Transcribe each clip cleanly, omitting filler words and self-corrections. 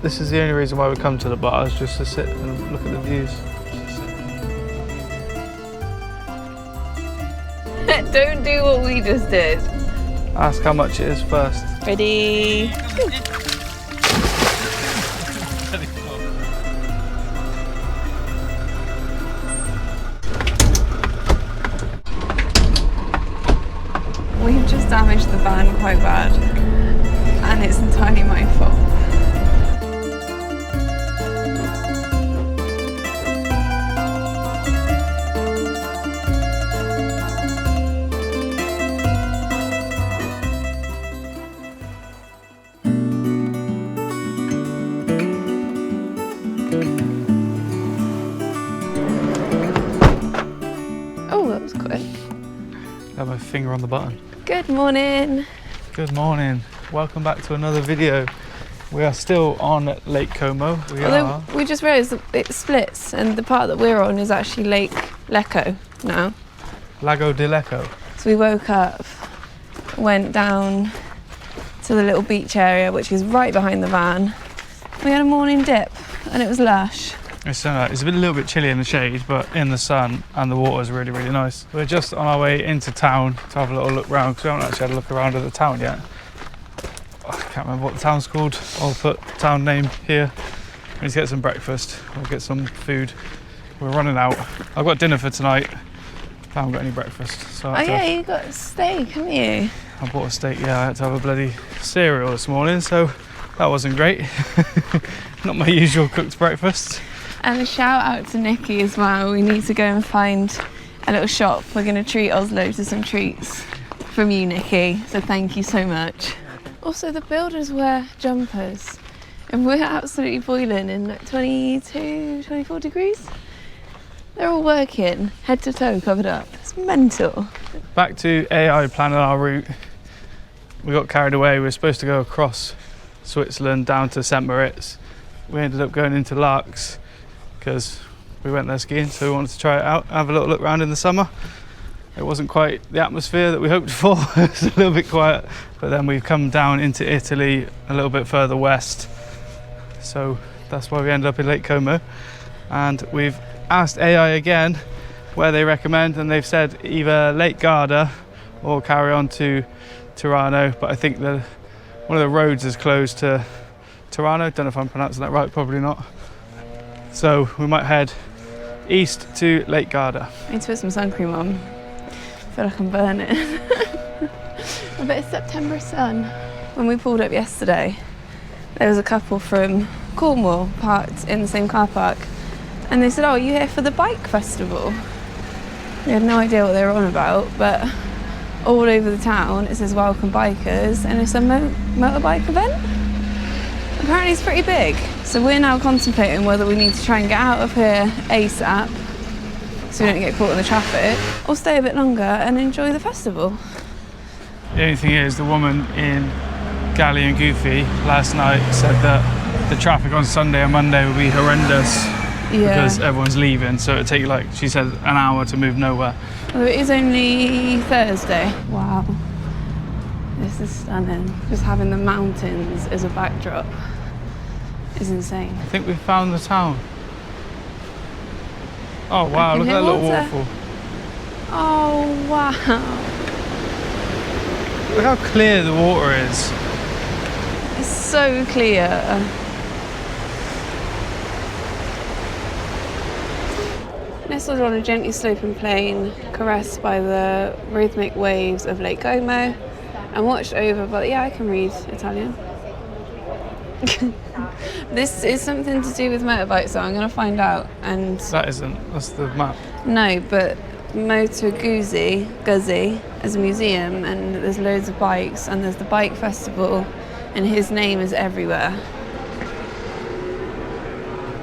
This is the only reason why we come to the bar, is just to sit and look at the views. Don't do what we just did. Ask how much it is first. Ready? We've just damaged the van quite bad, and it's entirely my fault. Oh, that was quick. Got my finger on the button. Good morning. Good morning. Welcome back to another video. We are still on Lake Como. We just realised that it splits, and the part that we're on is actually Lake Lecco now. Lago di Lecco. So we woke up, went down to the little beach area, which is right behind the van. We had a morning dip, and it was lush. It's a little bit chilly in the shade, but in the sun, and the water is really, really nice. We're just on our way into town to have a little look around, because we haven't actually had a look around at the town yet. I can't remember what the town's called. I'll put town name here. We need to get some breakfast. We'll get some food. We're running out. I've got dinner for tonight. I haven't got any breakfast. So You got a steak, haven't you? I bought a steak, yeah. I had to have a bloody cereal this morning, so that wasn't great. Not my usual cooked breakfast. And a shout out to Nikki as well. We need to go and find a little shop. We're going to treat Oslo to some treats from you, Nikki. So thank you so much. Also, the builders wear jumpers, and we're absolutely boiling in like 22, 24 degrees. They're all working, head to toe covered up. It's mental. Back to AI planning our route. We got carried away. We were supposed to go across Switzerland down to St. Moritz. We ended up going into Larks because we went there skiing, so we wanted to try it out, have a little look around in the summer. It wasn't quite the atmosphere that we hoped for. It was a little bit quiet, but then we've come down into Italy a little bit further west, so that's why we ended up in Lake Como. And we've asked AI again where they recommend, and they've said either Lake Garda or carry on to Tirano, but I think one of the roads is closed to Tirano. Don't know if I'm pronouncing that right, probably not. So we might head east to Lake Garda. I need to put some sun cream on. I feel like I'm burning. A bit of September sun. When we pulled up yesterday, there was a couple from Cornwall parked in the same car park, and they said, "Oh, are you here for the bike festival?" We had no idea what they were on about, but all over the town it says welcome bikers, and it's a motorbike event. Apparently it's pretty big, so we're now contemplating whether we need to try and get out of here ASAP so we don't get caught in the traffic, or stay a bit longer and enjoy the festival. The only thing is, the woman in Galley and Goofy last night said that the traffic on Sunday and Monday will be horrendous because everyone's leaving, so it'd take, like she said, an hour to move nowhere. Although it is only Thursday. Wow, this is stunning. Just having the mountains as a backdrop is insane. I think we found the town. Oh wow, look at that little waterfall. Oh wow. Look how clear the water is. It's so clear. Nestled on a gently sloping plain, caressed by the rhythmic waves of Lake Como, and watched over by, I can read Italian. This is something to do with motorbikes, so I'm going to find out. And that isn't, that's the map. No, but Moto Guzzi is a museum, and there's loads of bikes, and there's the bike festival, and his name is everywhere.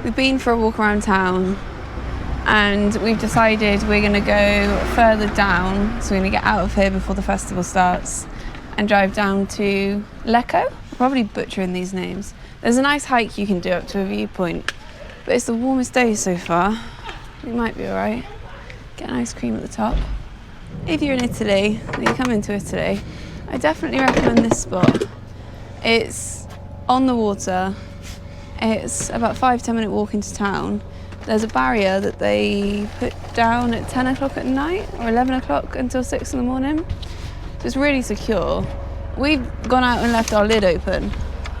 We've been for a walk around town, and we've decided we're going to go further down, so we're going to get out of here before the festival starts and drive down to Lecco. I'm probably butchering these names. There's a nice hike you can do up to a viewpoint, but it's the warmest day so far. We might be alright. Get an ice cream at the top. If you're in Italy, when you come into Italy, I definitely recommend this spot. It's on the water, It's about 5-10 minute walk into town. There's a barrier that they put down at 10 o'clock at night or 11 o'clock until 6 in the morning. So it's really secure. We've gone out and left our lid open.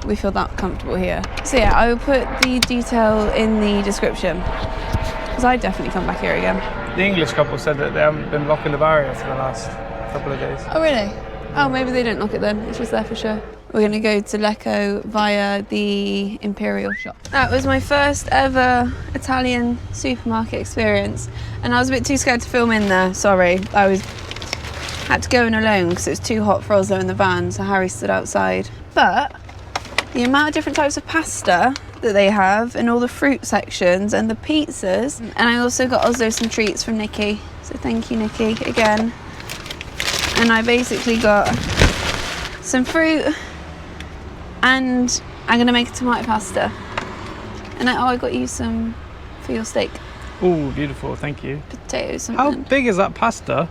We feel that comfortable here. So yeah, I will put the detail in the description because I'd definitely come back here again. The English couple said that they haven't been locking the barrier for the last couple of days. Oh really? Oh, maybe they don't lock it then. It's just there for sure. We're going to go to Lecco via the Imperial shop. That was my first ever Italian supermarket experience, and I was a bit too scared to film in there. Sorry, had to go in alone because it was too hot for Oslo in the van, so Harry stood outside. But the amount of different types of pasta that they have, and all the fruit sections and the pizzas, and I also got Oslo some treats from Nikki. So thank you, Nikki, again. And I basically got some fruit. And I'm going to make a tomato pasta. And I got you some for your steak. Oh, beautiful, thank you. Potatoes. How big is that pasta?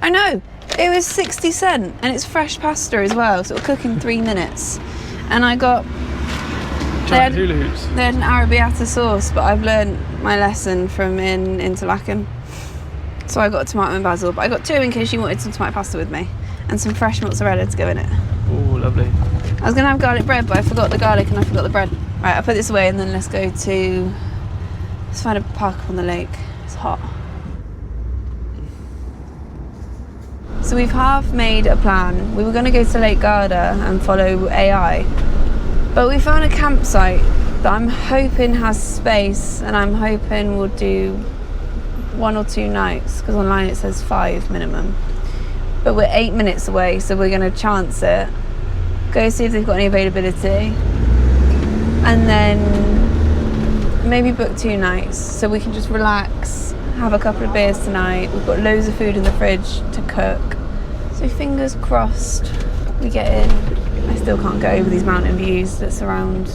I know. It was 60 cents and it's fresh pasta as well, so it'll cook in 3 minutes. And I got... Giant hula hoops. They had an arrabbiata sauce, but I've learned my lesson from in Interlaken. So I got a tomato and basil, but I got 2 in case you wanted some tomato pasta with me. And some fresh mozzarella to go in it. Oh, lovely. I was going to have garlic bread, but I forgot the garlic and I forgot the bread. Right, I'll put this away and then let's find a park up on the lake. It's hot. So we've half made a plan. We were going to go to Lake Garda and follow AI, but we found a campsite that I'm hoping has space, and I'm hoping we'll do 1 or 2 nights, because online it says 5 minimum. But we're 8 minutes away, so we're going to chance it. Go see if they've got any availability, and then maybe book 2 nights so we can just relax, have a couple of beers tonight. We've got loads of food in the fridge to cook, so fingers crossed we get in. I still can't get over these mountain views that surround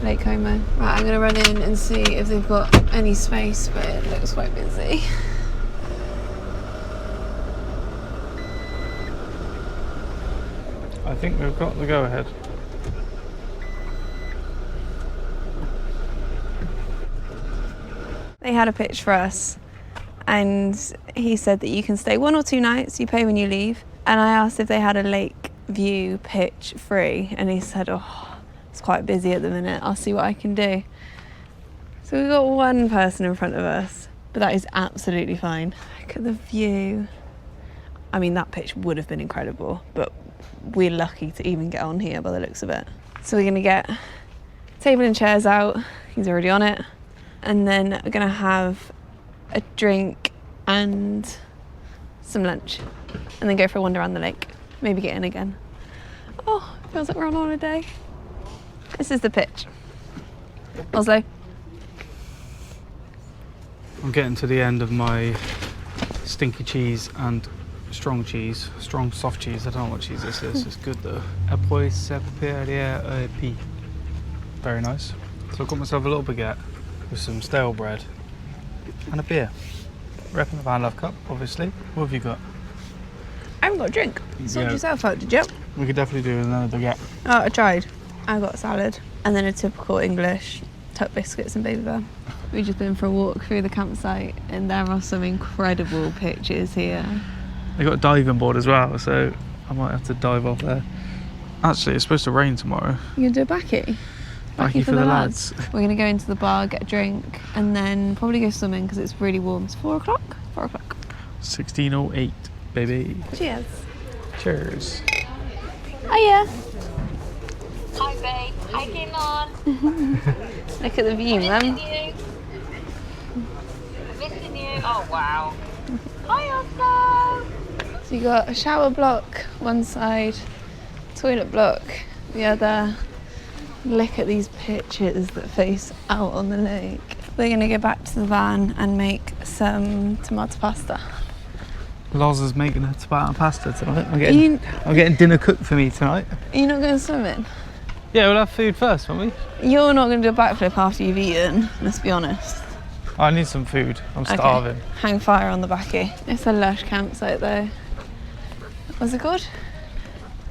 Lake Como. Right, I'm going to run in and see if they've got any space, but it looks quite busy. I think we've got the go-ahead. They had a pitch for us, and he said that you can stay 1 or 2 nights, you pay when you leave. And I asked if they had a lake view pitch free, and he said, oh, it's quite busy at the minute, I'll see what I can do. So we've got 1 person in front of us, but that is absolutely fine. Look at the view. I mean, that pitch would have been incredible, but we're lucky to even get on here by the looks of it. So we're gonna get table and chairs out, he's already on it, and then we're gonna have a drink and some lunch, and then go for a wander around the lake, maybe get in again. Oh, feels like we're on holiday. This is the pitch. Oslo. I'm getting to the end of my stinky cheese and strong soft cheese. I don't know what cheese this is. It's good though. Very nice. So I've got myself a little baguette with some stale bread and a beer. Repping the Vanlife cup, obviously. What have you got? I haven't got a drink. Sorted yourself out, did you? We could definitely do another baguette. Oh, I tried. I got a salad and then a typical English tuck biscuits and baby bear. We've just been for a walk through the campsite, and there are some incredible pictures here. They got a diving board as well, so I might have to dive off there. Actually, it's supposed to rain tomorrow. You gonna do a baccy? Baccy for the lads. We're gonna go into the bar, get a drink, and then probably go swimming because it's really warm. It's 4 o'clock? 4 o'clock. 16:08, baby. Cheers. Cheers. Hiya. Hi babe, how you getting on? Look at the view, man. Missing you. Oh wow. Hi Oslo. So you got a shower block one side, toilet block the other. Look at these pictures that face out on the lake. We're gonna go back to the van and make some tomato pasta. Loz is making a tomato pasta tonight. I'm getting dinner cooked for me tonight. Are you not going swimming? Yeah, we'll have food first, won't we? You're not going to do a backflip after you've eaten, let's be honest. I need some food. I'm starving. Okay. Hang fire on the backy. It's a lush campsite though. What's it called?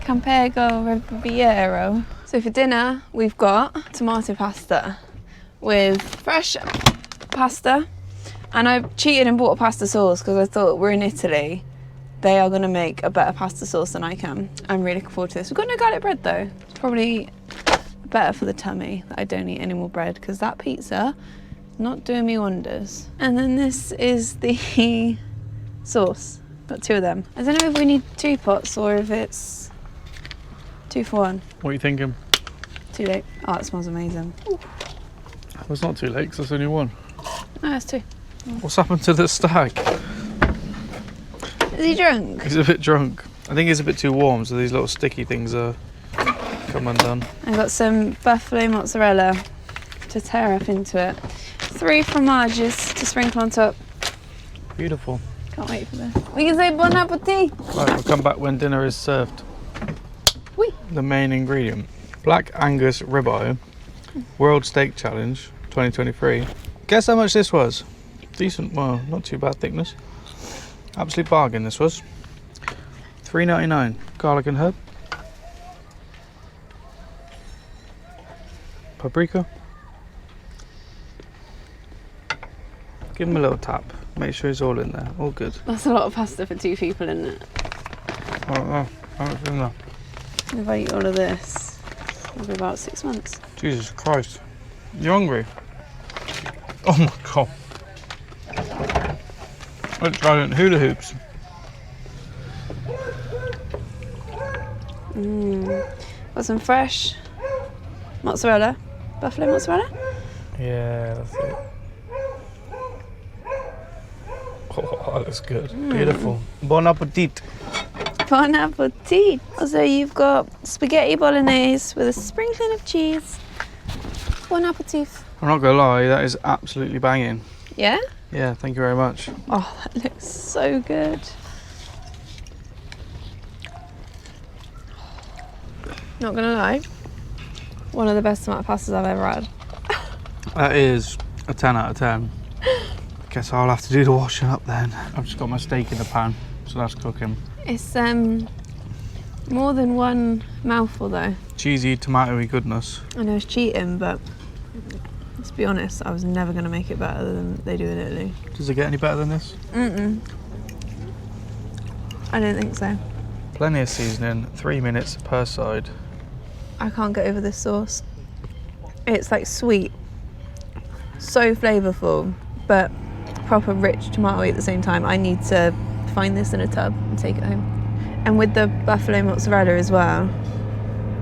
Campego Riviero. So for dinner, we've got tomato pasta with fresh pasta. And I cheated and bought a pasta sauce because I thought we're in Italy. They are going to make a better pasta sauce than I can. I'm really looking forward to this. We've got no garlic bread though. It's probably better for the tummy that I don't eat any more bread because that pizza not doing me wonders. And then this is the sauce. Got 2 of them. I don't know if we need 2 pots or if it's 2 for 1. What are you thinking? Too late. Oh, it smells amazing. Well, it's not too late 'cause there's only 1. No, that's 2. What's happened to the stag? Is he drunk? He's a bit drunk. I think he's a bit too warm, so these little sticky things are come undone. I got some buffalo mozzarella to tear up into it. 3 fromages to sprinkle on top. Beautiful. Can't wait for this. We can say bon appetit. Right, we'll come back when dinner is served. Oui. The main ingredient. Black Angus ribeye, World Steak Challenge 2023. Guess how much this was? Decent, well, not too bad thickness. Absolute bargain this was. $3.99. Garlic and herb. Paprika. Give him a little tap. Make sure he's all in there. All good. That's a lot of pasta for 2 people, isn't it? Oh, how much is in there? If I eat all of this, it'll be about 6 months. Jesus Christ. You hungry? Oh my God. Let's try it. Hula hoops. Got some fresh mozzarella, buffalo mozzarella. Yeah, that's it. Oh, that's good. Beautiful. Bon appetit. Bon appetit. Also, you've got spaghetti bolognese with a sprinkling of cheese. Bon appetit. I'm not gonna lie, that is absolutely banging. Yeah? Yeah, thank you very much. Oh, that looks so good. Not gonna lie, one of the best tomato pastas I've ever had. That is a 10 out of 10. Guess I'll have to do the washing up then. I've just got my steak in the pan, so that's cooking. It's more than one mouthful though. Cheesy, tomatoey goodness. I know it's cheating, but let's be honest, I was never gonna make it better than they do in Italy. Does it get any better than this? I don't think so. Plenty of seasoning, 3 minutes per side. I can't get over this sauce. It's like sweet, so flavourful, but proper rich tomatoey at the same time. I need to find this in a tub and take it home. And with the buffalo mozzarella as well.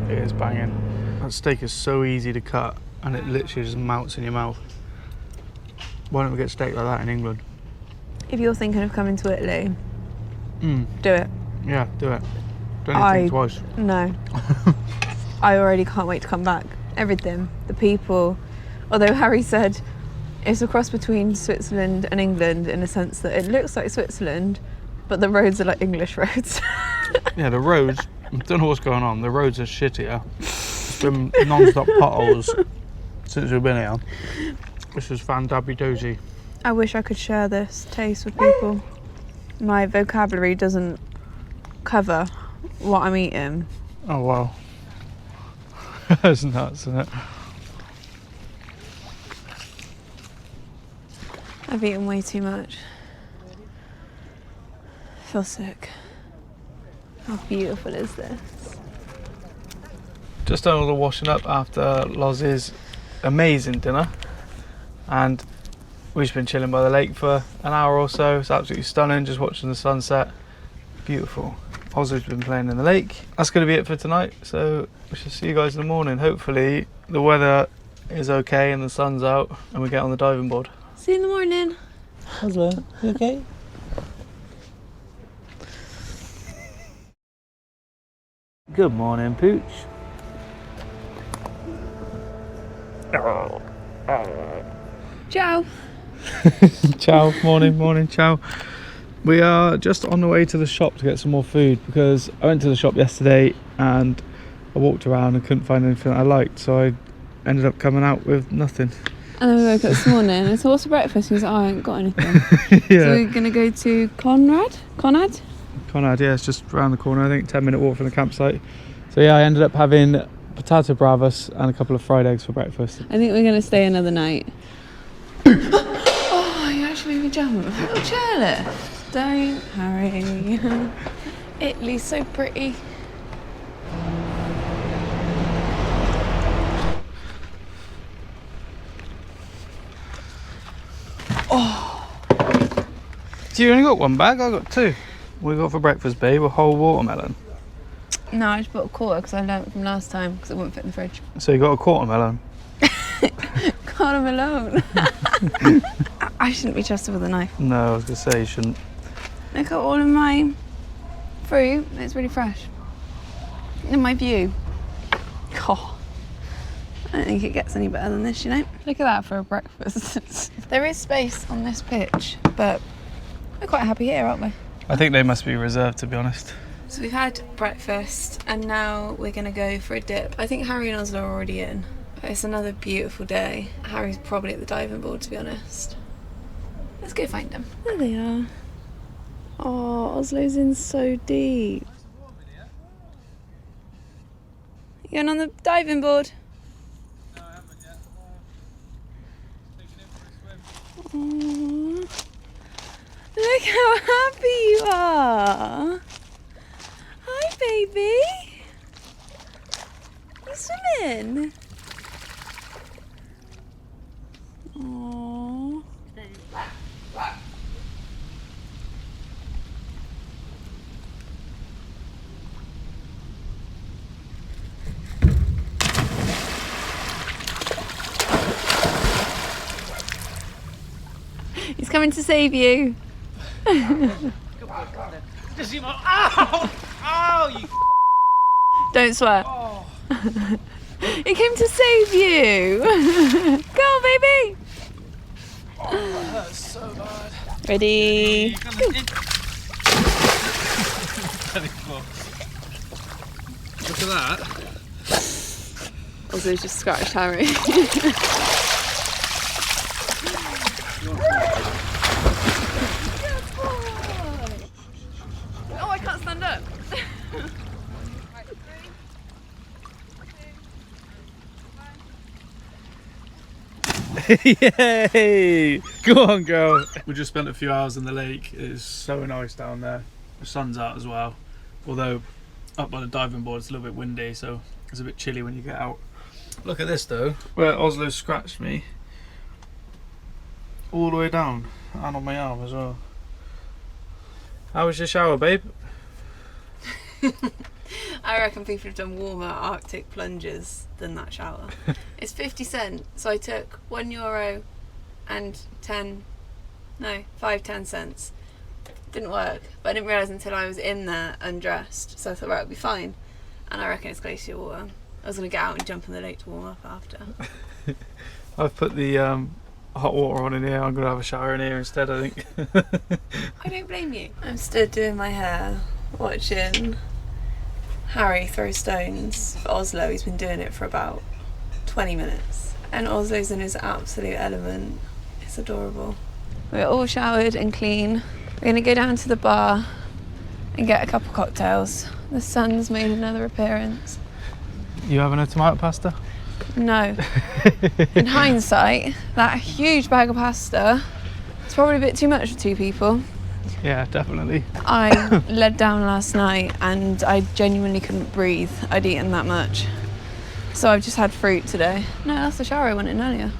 It is banging. That steak is so easy to cut and it literally just melts in your mouth. Why don't we get steak like that in England? If you're thinking of coming to Italy, do it. Yeah, do it. Don't even think twice. No. I already can't wait to come back. Everything, the people. Although Harry said it's a cross between Switzerland and England in a sense that it looks like Switzerland, but the roads are like English roads. Yeah, the roads, I don't know what's going on. The roads are shittier. It's been non-stop potholes since we've been here. This is fan-dabby-dozy. I wish I could share this taste with people. My vocabulary doesn't cover what I'm eating. Oh, wow. That's nuts, isn't it? I've eaten way too much. I feel sick. How beautiful is this? Just done all the washing up after Loz's amazing dinner. And we've just been chilling by the lake for an hour or so. It's absolutely stunning, just watching the sunset. Beautiful. Ozzy's been playing in the lake. That's going to be it for tonight. So we shall see you guys in the morning. Hopefully the weather is okay and the sun's out and we get on the diving board. See you in the morning. Ozzy, you okay? Good morning, Pooch. Ciao. Ciao, morning, ciao. We are just on the way to the shop to get some more food because I went to the shop yesterday and I walked around and couldn't find anything I liked, so I ended up coming out with nothing. And then we woke up this morning and so what's for breakfast? He was like, oh, I ain't got anything. Yeah. So we're going to go to Conrad, yeah, it's just around the corner, I think, 10-minute walk from the campsite. So yeah, I ended up having potato bravas and a couple of fried eggs for breakfast. I think we're going to stay another night. Oh, you actually made me jump. Little chairlift. Don't hurry. Italy's so pretty. Oh. So you only got one bag? I got two. What we got for breakfast, babe? A whole watermelon. No, I just bought a quarter because I learnt from last time because it wouldn't fit in the fridge. So you got a quarter melon? God, I'm alone. I shouldn't be trusted with a knife. No, I was going to say you shouldn't. Look at all of my fruit. It's really fresh. And my view. Oh, I don't think it gets any better than this, you know? Look at that for a breakfast. There is space on this pitch, but we're quite happy here, aren't we? I think they must be reserved, to be honest. So we've had breakfast and now we're going to go for a dip. I think Harry and Oslo are already in. But it's another beautiful day. Harry's probably at the diving board, to be honest. Let's go find him. There they are. Oh, Oslo's in so deep. You going on the diving board? No, I haven't yet. Taking him for a swim. Aww. Look how happy you are. Hi, baby. You swimming? Aww. He's coming to save you. Just see my. Ow! Ow! You. Don't swear. Oh. He came to save you. Go on, baby. Oh, that hurts so bad. Ready? Look at that. Also, just scratched Harry. Oh, I can't stand up. Yay! Go on, girl. We just spent a few hours in the lake. It is so nice down there. The sun's out as well. Although up by the diving board it's a little bit windy, so it's a bit chilly when you get out. Look at this though, where Oslo scratched me all the way down and on my arm as well. How was your shower, babe? I reckon people have done warmer Arctic plunges than that shower. It's 50 cents, so I took €1 and 5 cents. Didn't work, but I didn't realise until I was in there undressed, so I thought, right, it'll be fine. And I reckon it's glacier water. I was going to get out and jump in the lake to warm up after. I've put the hot water on in here. I'm going to have a shower in here instead, I think. I don't blame you. I'm stood doing my hair, watching Harry throw stones for Oslo. He's been doing it for about 20 minutes. And Oslo's in his absolute element. It's adorable. We're all showered and clean. We're going to go down to the bar and get a couple cocktails. The sun's made another appearance. You having a tomato pasta? No. In hindsight, that huge bag of pasta is probably a bit too much for two people. Yeah, definitely. I led down last night and I genuinely couldn't breathe. I'd eaten that much. So I've just had fruit today. No, that's the shower I went in earlier.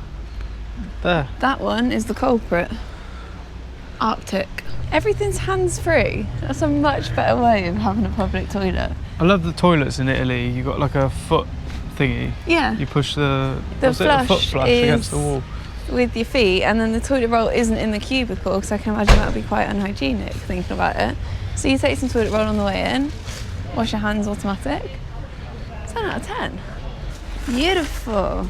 There. That one is the culprit. Arctic. Everything's hands-free. That's a much better way of having a public toilet. I love the toilets in Italy. You got like a foot thingy. Yeah. You push the flush a foot flush against the wall. With your feet, and then the toilet roll isn't in the cubicle because I can imagine that would be quite unhygienic thinking about it. So you take some toilet roll on the way in, wash your hands, automatic. 10 out of 10. Beautiful.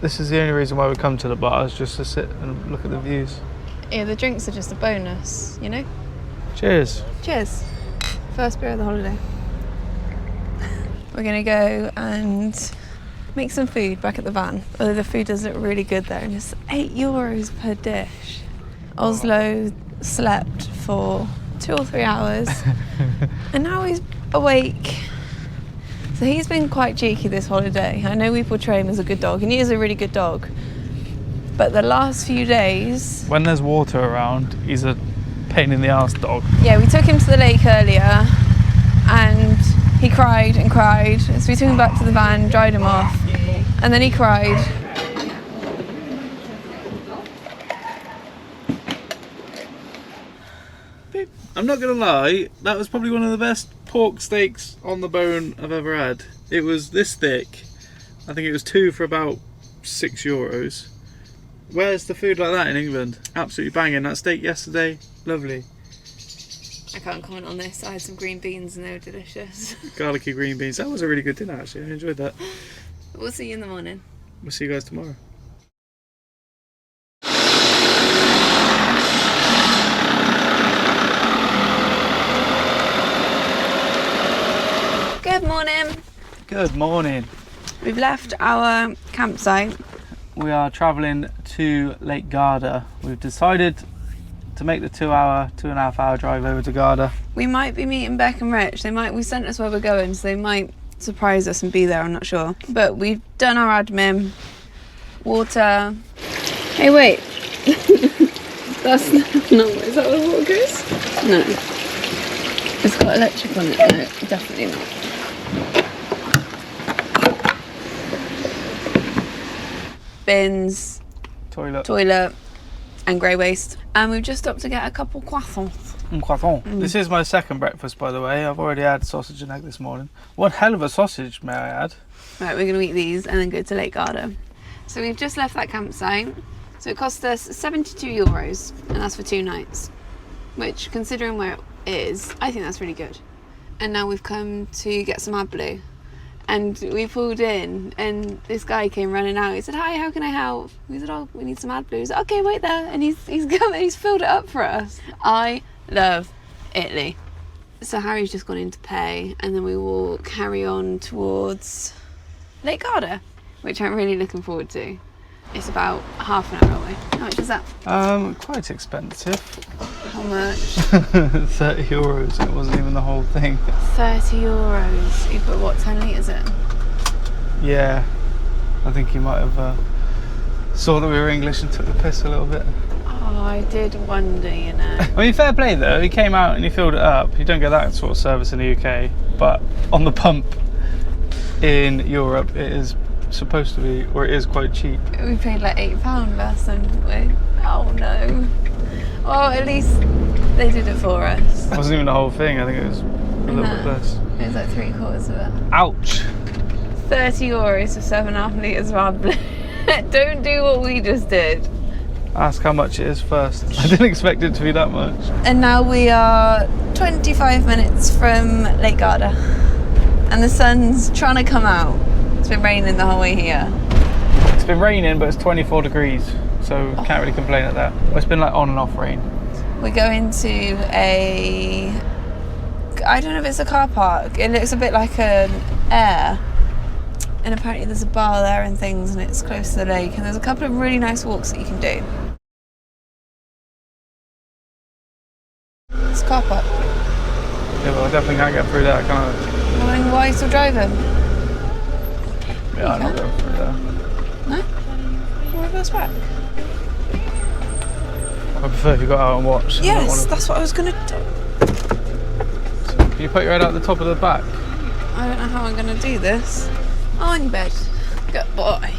This is the only reason why we come to the bar, is just to sit and look at the views. Yeah, the drinks are just a bonus, you know? Cheers. Cheers. First beer of the holiday. We're gonna go and make some food back at the van. Although the food does look really good there, and it's €8 per dish. Oslo slept for 2 or 3 hours and now he's awake. So So he's been quite cheeky this holiday. I know we portray him as a good dog, and he is a really good dog. But the last few days... When there's water around, he's a pain in the arse dog. Yeah, we took him to the lake earlier, and he cried and cried. So we took him back to the van, dried him off, and then he cried. I'm not gonna lie, that was probably one of the best pork steaks on the bone I've ever had. It was this thick. I think it was 2 for about €6. Where's the food like that in England? Absolutely banging. That steak yesterday, lovely. I can't comment on this. I had some green beans and they were delicious. Garlicky green beans. That was a really good dinner actually. I enjoyed that. We'll see you in the morning. We'll see you guys tomorrow. Good morning. Good morning. We've left our campsite. We are travelling to Lake Garda. We've decided to make the 2.5 hour drive over to Garda. We might be meeting Beck and Rich. We sent us where we're going, so they might surprise us and be there, I'm not sure. But we've done our admin. Water. Hey, wait. That's not, is that where the water goes? No. It's got electric on it. No, definitely not. Bins, toilet, and grey waste. And we've just stopped to get a couple croissants. Croissant. This is my second breakfast, by the way. I've already had sausage and egg this morning. One hell of a sausage, may I add. Right, we're going to eat these and then go to Lake Garda. So we've just left that campsite. So it cost us €72, and that's for 2 nights. Which, considering where it is, I think that's really good. And now we've come to get some AdBlue. And we pulled in, and this guy came running out. He said, "Hi, how can I help?" We said, "Oh, we need some AdBlue." He said, "Okay, wait there." And he's come and he's filled it up for us. I love Italy. So Harry's just gone in to pay, and then we will carry on towards Lake Garda, which I'm really looking forward to. It's about half an hour away. How much is that? Quite expensive. How much? €30. It wasn't even the whole thing. €30. You put what, 10 litres in? Yeah. I think you might have saw that we were English and took the piss a little bit. Oh, I did wonder, you know. I mean, fair play though. He came out and he filled it up. You don't get that sort of service in the UK, but on the pump in Europe, it is supposed to be, or it is quite cheap. We paid like £8 less, didn't we? Oh no. Well, at least they did it for us. It wasn't even the whole thing. I think it was a little bit less. It was like 3/4 of it. Ouch. €30 for 7.5 litres of AdBlue. Don't do what we just did. Ask how much it is first. I didn't expect it to be that much. And now we are 25 minutes from Lake Garda. And the sun's trying to come out. It's been raining the whole way here. It's been raining, but it's 24 degrees, so can't really complain at that. It's been like on and off rain. We're going to a... I don't know if it's a car park. It looks a bit like an air. And apparently there's a bar there and things, and it's close to the lake. And there's a couple of really nice walks that you can do. It's a car park. Yeah, well, I definitely can't get through that, can I? Well, then why are you still driving? Yeah, I'm not going through there. No? We'll reverse back. I prefer if you got out and watched. Yes, that's what I was going to do. So, can you put your head out the top of the back? I don't know how I'm going to do this. On bed. Good boy.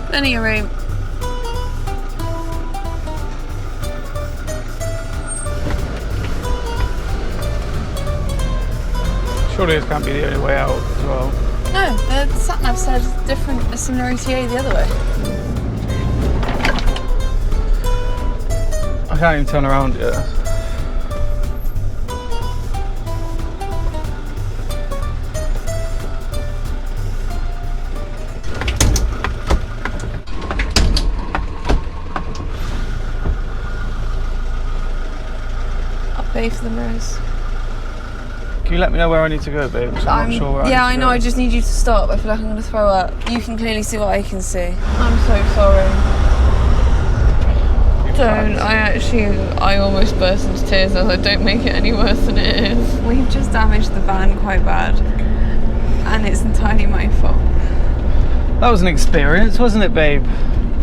Plenty of room. Surely this can't be the only way out as well. No, the sat-nav said different, a similar ETA the other way. I can't even turn around yet. I'll pay for the mirrors. Can you let me know where I need to go, babe? 'Cause I'm not sure where yeah, I need I to know, go. I just need you to stop. I feel like I'm going to throw up. You can clearly see what I can see. I'm so sorry. Don't. I almost burst into tears. I was like, don't make it any worse than it is. We've just damaged the van quite bad. and it's entirely my fault. That was an experience, wasn't it, babe?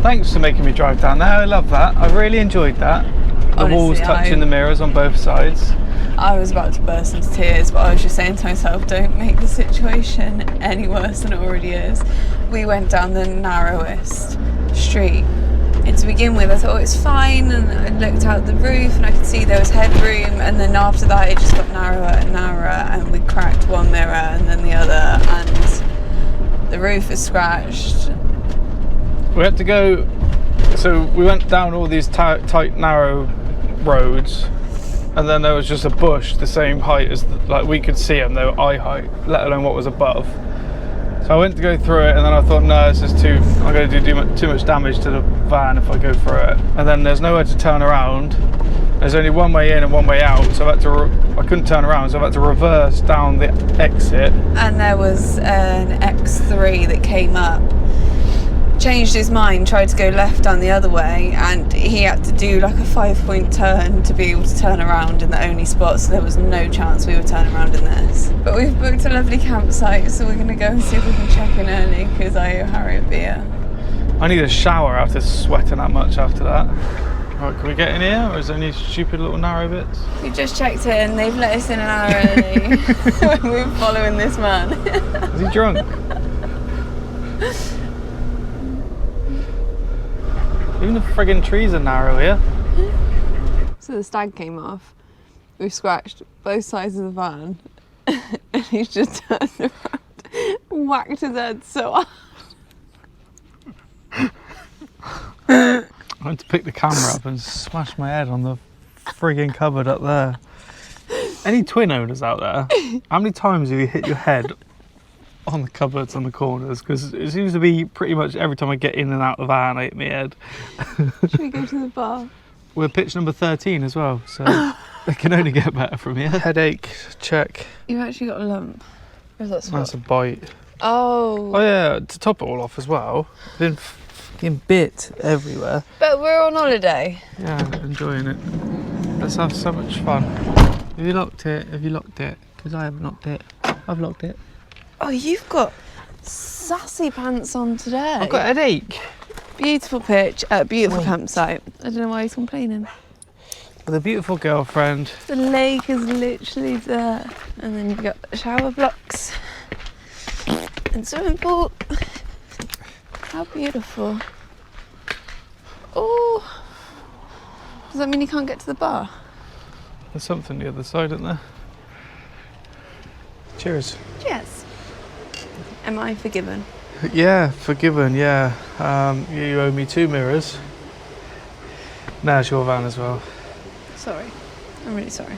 Thanks for making me drive down there. I love that. I really enjoyed that. The Honestly, walls touching the mirrors on both sides. I was about to burst into tears, but I was just saying to myself, don't make the situation any worse than it already is. We went down the narrowest street. And to begin with, I thought it was fine, and I looked out the roof and I could see there was headroom, and then after that it just got narrower and narrower, and we cracked one mirror and then the other, and the roof is scratched. We had to go, so we went down all these tight, narrow roads, and then there was just a bush the same height as, like, we could see them, they were eye height, let alone what was above. So I went to go through it, and then I thought, no, this is I'm going to do too much damage to the van if I go through it. And then there's nowhere to turn around. There's only one way in and one way out, so I couldn't turn around, so I had to reverse down the exit. And there was an X3 that came up, changed his mind, tried to go left down the other way, and he had to do like a 5-point turn to be able to turn around in the only spot, so there was no chance we would turn around in this. But we've booked a lovely campsite, so we're going to go and see if we can check in early, because I owe Harry a beer. I need a shower after sweating that much after that. Right, can we get in here, or is there any stupid little narrow bits? We just checked in, they've let us in an hour early. We're following this man. Is he drunk? Even the friggin' trees are narrow here. So the stag came off. We've scratched both sides of the van, and he's just turned around, whacked his head so hard. I went to pick the camera up and smash my head on the friggin' cupboard up there. Any twin owners out there? How many times have you hit your head on the cupboards on the corners? Because it seems to be pretty much every time I get in and out of the van, I hit my head. Should we go to the bar? We're pitch number 13 as well, so it can only get better from here. Headache, check. You've actually got a lump. Where's that spot? That's a bite. Oh. Oh yeah, to top it all off as well, I've been fucking bit everywhere. But we're on holiday. Yeah, I'm enjoying it. Let's have so much fun. Have you locked it? Have you locked it? Because I haven't locked it. I've locked it. Oh, you've got sassy pants on today. I've got a headache. Beautiful pitch at a beautiful campsite. I don't know why he's complaining. With a beautiful girlfriend. The lake is literally there. And then you've got shower blocks and swimming pool. How beautiful. Oh. Does that mean you can't get to the bar? There's something the other side, isn't there? Cheers. Cheers. Am I forgiven? Yeah, forgiven, yeah. You owe me 2 mirrors. Now it's your van as well. Sorry. I'm really sorry.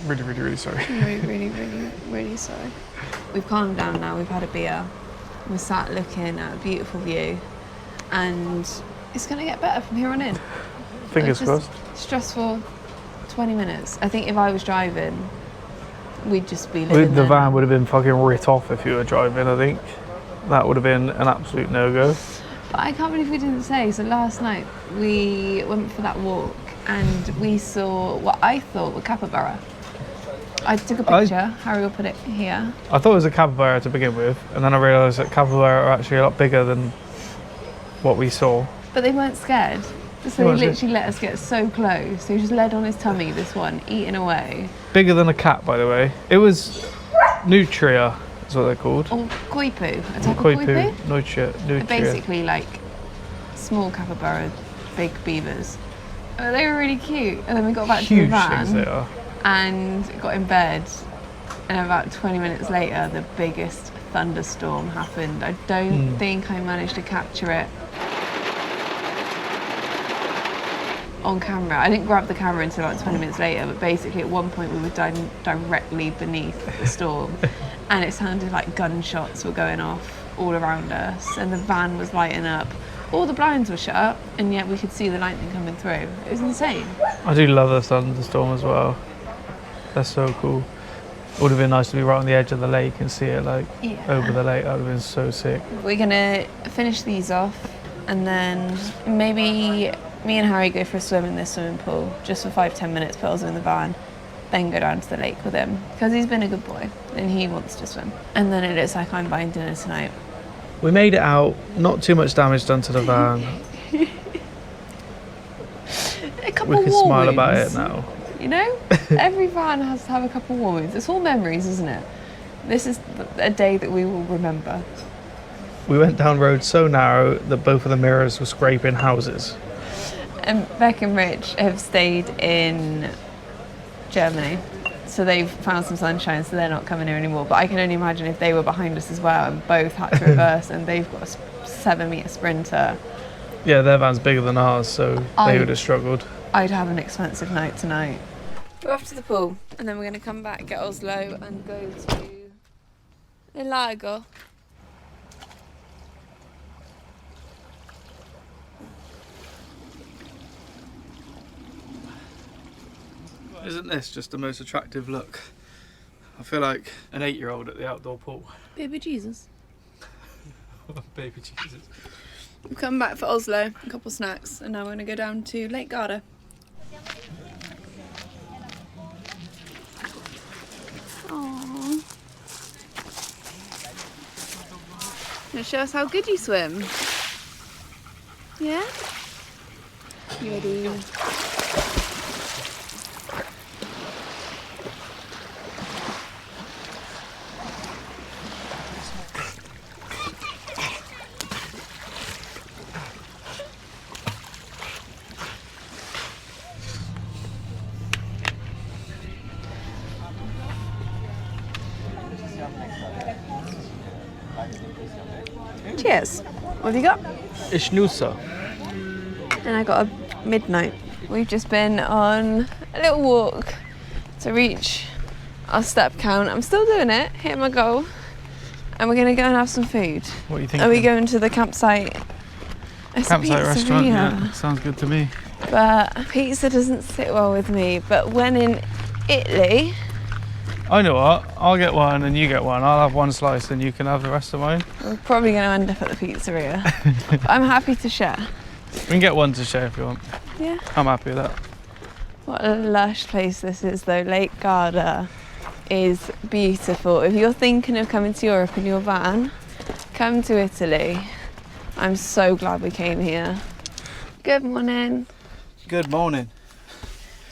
Really, really, really sorry. I'm really sorry. We've calmed down now, we've had a beer. We're sat looking at a beautiful view, and it's going to get better from here on in. Fingers crossed. Stressful 20 minutes. I think if I was driving, we'd just be living The there. van would have been fucking writ off if you were driving, I think. That would have been an absolute no-go. But I can't believe we didn't say. So last night we went for that walk and we saw what I thought were capybara. I took a picture, Harry will put it here. I thought it was a capybara to begin with, and then I realised that capybara are actually a lot bigger than what we saw. But they weren't scared. So they literally let us get so close. He just led on his tummy, this one, eating away. Bigger than a cat, by the way. It was nutria, is what they're called. Or koipu, a type of koipu. Nutria. They're basically like small capybara, big beavers. They were really cute. And then we got back to the van. Huge things they are. And got in bed, and about 20 minutes later the biggest thunderstorm happened. I don't think I managed to capture it on camera. I didn't grab the camera until about 20 minutes later, but basically at one point we were directly beneath the storm and it sounded like gunshots were going off all around us and the van was lighting up. All the blinds were shut and yet we could see the lightning coming through. It was insane. I do love the thunderstorm as well. That's so cool. It would have been nice to be right on the edge of the lake and see it like over the lake. That would have been so sick. We're gonna finish these off and then maybe me and Harry go for a swim in this swimming pool just for 5-10 minutes, put us in the van, then go down to the lake with him because he's been a good boy and he wants to swim. And then it looks like I'm buying dinner tonight. We made it out, not too much damage done to the van. A couple We can war smile wounds, about it now. You know, every van has to have a couple war wounds. It's all memories, isn't it? This is a day that we will remember. We went down roads so narrow that both of the mirrors were scraping houses. And Beck and Rich have stayed in Germany, so they've found some sunshine, so they're not coming here anymore. But I can only imagine if they were behind us as well and both had to reverse and they've got a 7-metre sprinter. Yeah, their van's bigger than ours, so they would have struggled. I'd have an expensive night tonight. We're off to the pool and then we're going to come back, get Oslo and go to the lago. Isn't this just the most attractive look? I feel like an 8-year-old at the outdoor pool. Baby Jesus. Baby Jesus. We've come back for Oslo, a couple snacks, and now we're going to go down to Lake Garda. Aww. Gonna show us how good you swim. Yeah? You ready? Cheers. What have you got? Ishnusa. And I got a midnight. We've just been on a little walk to reach our step count. I'm still doing it, hitting my goal. And we're going to go and have some food. What are you thinking? Are we going to the campsite? It's a Campsite restaurant? pizzeria. Yeah, sounds good to me. But pizza doesn't sit well with me. But when in Italy... I know what, I'll get one and you get one. I'll have one slice and you can have the rest of mine. We're probably going to end up at the pizzeria. But I'm happy to share. We can get one to share if you want. Yeah. I'm happy with that. What a lush place this is though. Lake Garda is beautiful. If you're thinking of coming to Europe in your van, come to Italy. I'm so glad we came here. Good morning. Good morning.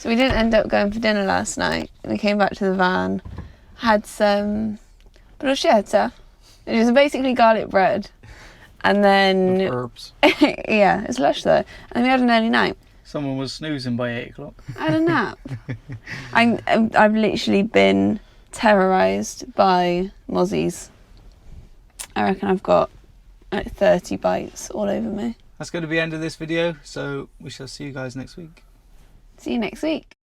So we didn't end up going for dinner last night. We came back to the van, had some bruschetta, which is basically garlic bread. And then... With herbs. yeah, it's lush though. And we had an early night. Someone was snoozing by 8 o'clock. I had a nap. I've literally been terrorised by mozzies. I reckon I've got like 30 bites all over me. That's going to be the end of this video, so we shall see you guys next week. See you next week.